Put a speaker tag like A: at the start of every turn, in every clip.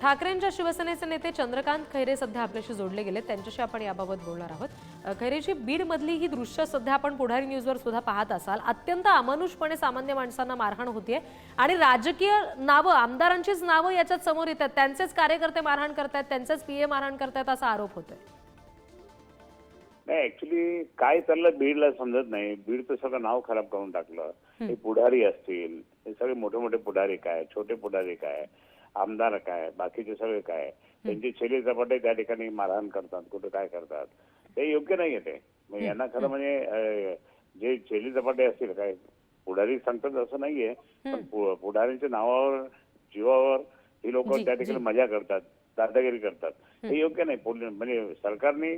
A: ठाकरेंच्या शिवसेनेचे नेते चंद्रकांत खैरे सध्या आपल्याशी जोडले गेले, त्यांच्याशी आपण याबाबत बोलणार आहोत। खैरेजी, बीड मधली ही दृश्य सध्या आपण पुढारी न्यूजवर सुद्धा पाहत असाल। अत्यंत अमानुषपणे सामान्य माणसांना मारहाण होतीये आणि राजकीय नावं, आमदारांचीच नावं याच्यात समोर येतात, त्यांचेच कार्यकर्ते मारहाण करतात, त्यांचेच पीए मारहाण करतात असा आरोप होतोय।
B: नाही, ऍक्च्युली काय चाललं बीडला समजत नाही। बीडचं सगळं नाव खराब करून टाकलं। हे पुढारी असतील, हे सगळे मोठे मोठे पुढारी काय, छोटे पुढारी काय, आमदार काय, बाकीचे सगळे काय, त्यांची छेली झपाटे त्या ठिकाणी मारहाण करतात, कुठे काय करतात, ते योग्य नाहीये ते। मग यांना खरं म्हणजे जे छेली झपाटे असतील, काय पुढारी सांगतात असं नाहीये, पण पुढाऱ्यांच्या नावावर, जीवावर ही लोक त्या ठिकाणी मजा करतात, दादागिरी करतात, हे योग्य नाही। म्हणजे सरकारने,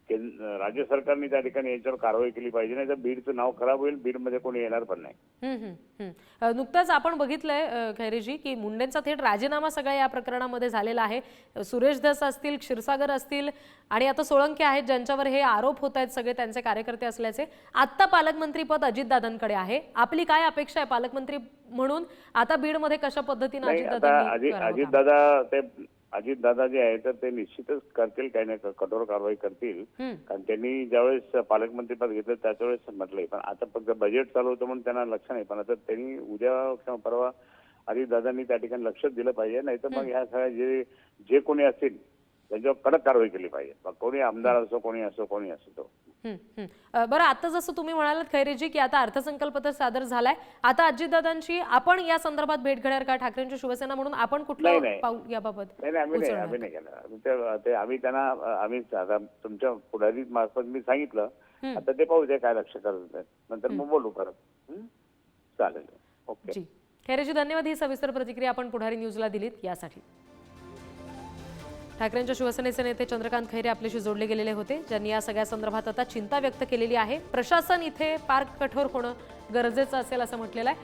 B: राज्य सरकारने त्या ठिकाणी याच्यावर कारवाई केली पाहिजे, नाही तर बीडचं नाव खराब होईल, बीडमध्ये कोणी येणार पण नाही।
A: नुकताच आपण बघितलंय खैरेजी की मुंडेंचा थेट राजीनामा सगळ्या या प्रकरणामध्ये झालेला आहे। सुरेश धस असतील, क्षीरसागर असतील आणि आता सोळंके आहेत ज्यांच्यावर हे आरोप होत आहेत, सगळे त्यांचे कार्यकर्ते असल्याचे। आता पालकमंत्री पद अजितदादांकडे आहे, आपली काय अपेक्षा आहे पालकमंत्री म्हणून? आता बीडमध्ये कशा पद्धतीने
B: अजितदादा जे आहे तर ते निश्चितच करतील, काही नाही कठोर कारवाई करतील, कारण त्यांनी ज्यावेळेस पालकमंत्रीपद घेतलं त्याच वेळेस म्हटलंय। पण आता फक्त बजेट चालू होतं म्हणून त्यांना लक्ष नाही, पण आता त्यांनी उद्या किंवा परवा अजितदादांनी त्या ठिकाणी लक्ष दिलं पाहिजे, नाही तर मग ह्या सगळ्या जे कोणी असतील त्यांच्यावर कडक कारवाई केली पाहिजे, मग कोणी आमदार असो, कोणी असो तो।
A: बरं, आता जसं तुम्ही म्हणालात खैरेजी की आता अर्थसंकल्प तर सादर झालाय, आता अजितदादांची आपण या संदर्भात भेट घेणार का? ठाकरेंची शिवसेना म्हणून आपण कुठलं पाऊल याबाबत?
B: नाही, आम्ही नाही केलं ते। आम्ही त्यांना आता तुमच्या पुढारी मार्फत मी सांगितलं, आता ते पाहू दे काय लक्ष करत, नंतर मग बोलू परत। चालेल, ओके।
A: खैरेजी, धन्यवाद ही सविस्तर प्रतिक्रिया आपण पुढारी न्यूजला दिलीत यासाठी। ठाकरेंच्या शिवसेनेचे नेते चंद्रकांत खैरे आपल्याशी जोडले गेलेले होते, ज्यांनी या सगळ्या संदर्भात आता चिंता व्यक्त केलेली आहे। प्रशासन इथे फार कठोर होणं गरजेचं असेल असं म्हटलेलं आहे।